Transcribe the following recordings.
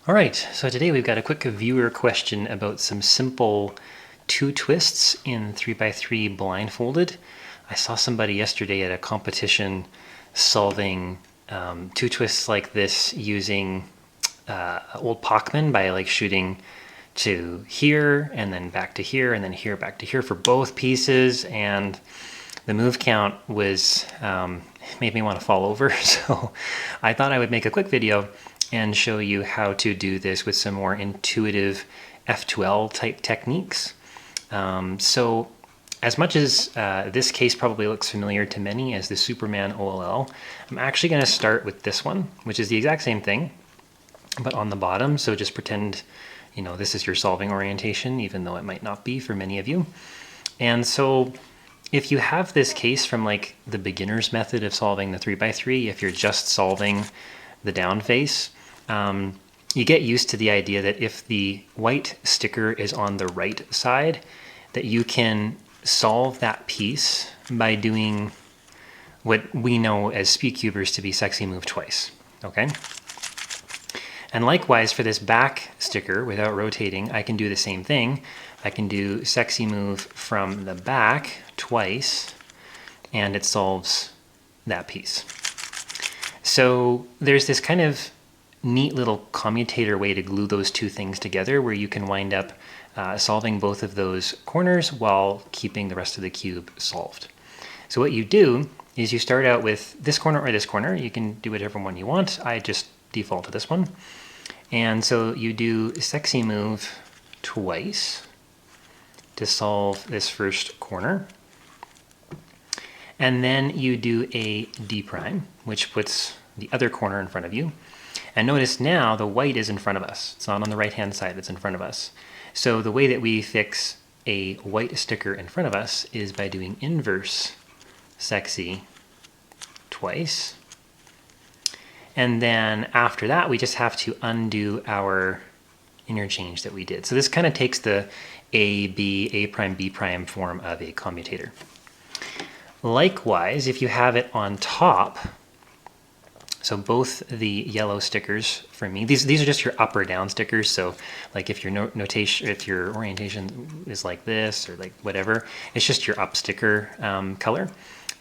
All right, so today we've got a quick viewer question about some simple two twists in 3x3 blindfolded. I saw somebody yesterday at a competition solving two twists like this using old Pachman by like shooting to here and then back to here and then here back to here for both pieces, and the move count was made me want to fall over. So I thought I would make a quick video and show you how to do this with some more intuitive F2L type techniques. So as much as this case probably looks familiar to many as the Superman OLL, I'm actually going to start with this one, which is the exact same thing, but on the bottom. So just pretend, you know, this is your solving orientation, even though it might not be for many of you. And so if you have this case from like the beginner's method of solving the 3x3, if you're just solving the down face, you get used to the idea that if the white sticker is on the right side, that you can solve that piece by doing what we know as SpeedCubers to be sexy move twice, okay? And likewise for this back sticker, without rotating, I can do the same thing. I can do sexy move from the back twice, and it solves that piece. So there's this kind of neat little commutator way to glue those two things together where you can wind up solving both of those corners while keeping the rest of the cube solved. So what you do is you start out with this corner or this corner. You can do whatever one you want. I just default to this one. And so you do sexy move twice to solve this first corner. And then you do a D prime, which puts the other corner in front of you. And notice now the white is in front of us. It's not on the right-hand side, it's in front of us. So the way that we fix a white sticker in front of us is by doing inverse sexy twice. And then after that, we just have to undo our interchange that we did. So this kind of takes the A, B, A prime, B prime form of a commutator. Likewise, if you have it on top, so both the yellow stickers for me, these are just your up or down stickers. So like if your notation, if your orientation is like this or like whatever, it's just your up sticker color.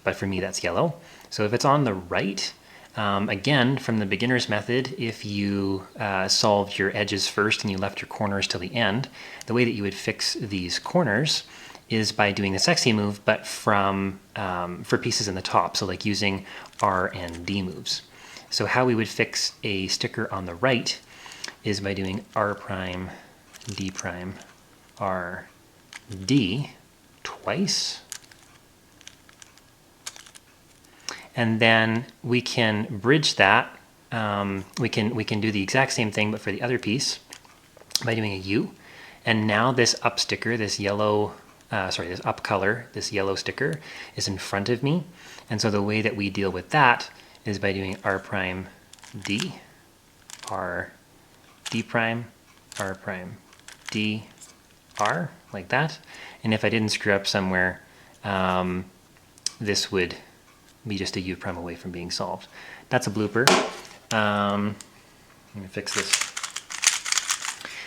But for me, that's yellow. So if it's on the right, again, from the beginner's method, if you solved your edges first and you left your corners till the end, the way that you would fix these corners is by doing the sexy move, but from for pieces in the top. So like using R and D moves. So how we would fix a sticker on the right is by doing R prime, D prime, R, D twice. And then we can bridge that. We can do the exact same thing, but for the other piece by doing a U. And now this up sticker, this yellow, this up color, this yellow sticker is in front of me. And so the way that we deal with that is by doing R prime D, R D prime, R prime D, R, like that. And if I didn't screw up somewhere, this would be just a U prime away from being solved. That's a blooper. Let me fix this.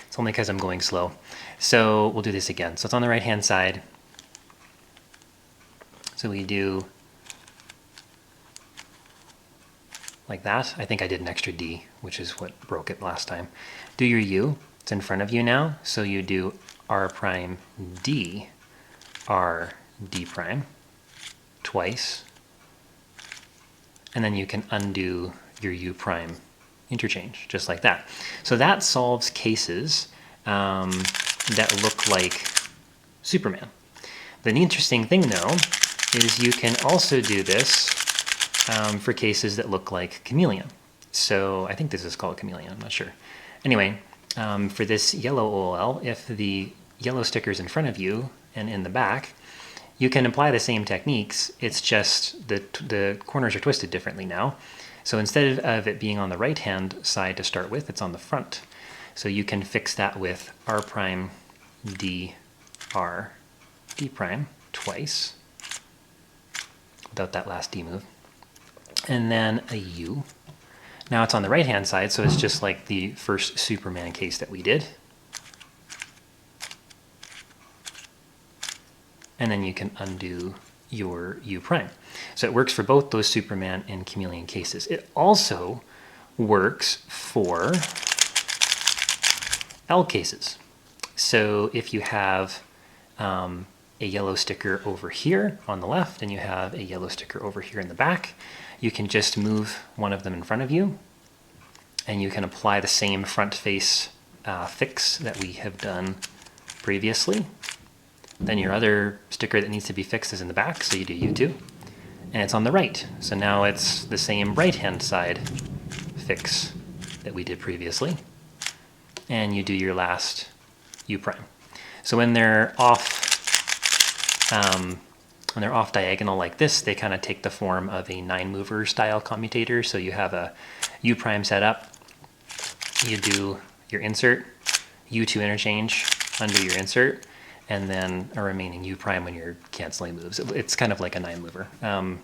It's only because I'm going slow. So we'll do this again. So it's on the right hand side. So we do like that. I think I did an extra D, which is what broke it last time. Do your U. It's in front of you now. So you do R prime D, R D prime twice. And then you can undo your U prime interchange, just like that. So that solves cases that look like Superman. The interesting thing, though, is you can also do this for cases that look like Chameleon. So I think this is called Chameleon, I'm not sure. Anyway, for this yellow OLL, if the yellow sticker is in front of you and in the back, you can apply the same techniques. It's just the corners are twisted differently now. So instead of it being on the right-hand side to start with, it's on the front. So you can fix that with R prime D, R, D prime twice, without that last D move. And then a U. Now it's on the right-hand side, so it's just like the first Superman case that we did. And then you can undo your U prime. So it works for both those Superman and Chameleon cases. It also works for L cases. So if you have a yellow sticker over here on the left and you have a yellow sticker over here in the back, you can just move one of them in front of you and you can apply the same front face fix that we have done previously. Then your other sticker that needs to be fixed is in the back, so you do U2, and it's on the right. So now it's the same right-hand side fix that we did previously, and you do your last U prime. So when they're off diagonal like this, they kind of take the form of a 9-mover style commutator. So you have a U prime set up, you do your insert, U2 interchange, undo your insert, and then a remaining U prime when you're canceling moves. It's kind of like a 9-mover. I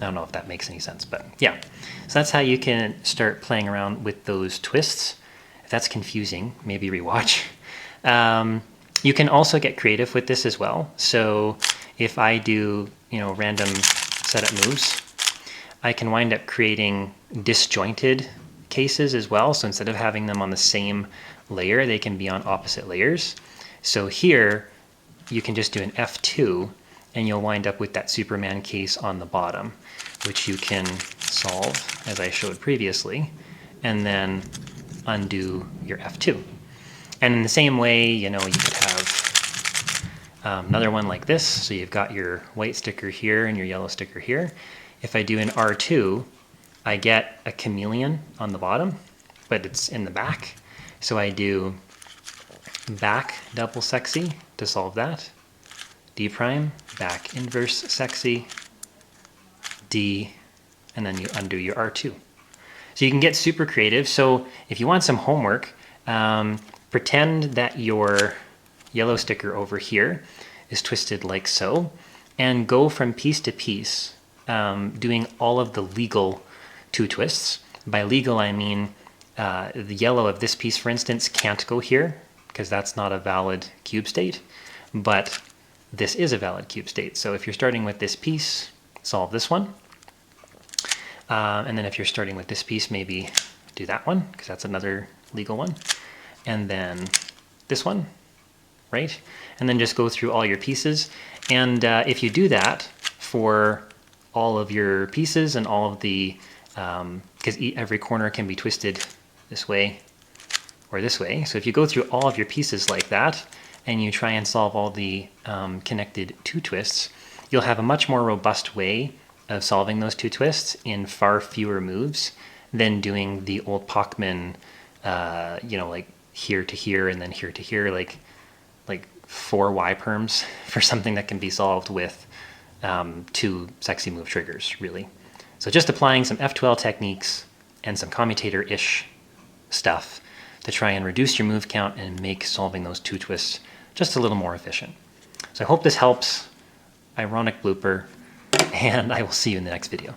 don't know if that makes any sense, but yeah. So that's how you can start playing around with those twists. If that's confusing, maybe rewatch. You can also get creative with this as well. So if I do, random setup moves, I can wind up creating disjointed cases as well. So instead of having them on the same layer, they can be on opposite layers. So here, you can just do an F2, and you'll wind up with that Superman case on the bottom, which you can solve, as I showed previously, and then undo your F2. And in the same way, you could have another one like this. So you've got your white sticker here and your yellow sticker here. If I do an R2, I get a chameleon on the bottom, but it's in the back. So I do back double sexy to solve that. D prime, back inverse sexy, D, and then you undo your R2. So you can get super creative. So if you want some homework, pretend that your yellow sticker over here is twisted like so, and go from piece to piece, doing all of the legal 2 twists. By legal, I mean the yellow of this piece, for instance, can't go here because that's not a valid cube state, but this is a valid cube state. So if you're starting with this piece, solve this one. And then if you're starting with this piece, maybe do that one, because that's another legal one. And then this one, right? And then just go through all your pieces. And if you do that for all of your pieces and all of the, because every corner can be twisted this way or this way. So if you go through all of your pieces like that, and you try and solve all the connected 2 twists, you'll have a much more robust way of solving those 2 twists in far fewer moves than doing the old Pachman, like here to here and then here to here, like 4 Y perms for something that can be solved with 2 sexy move triggers, really. So just applying some F2L techniques and some commutator-ish stuff to try and reduce your move count and make solving those 2 twists just a little more efficient. So I hope this helps. Ironic blooper, and I will see you in the next video.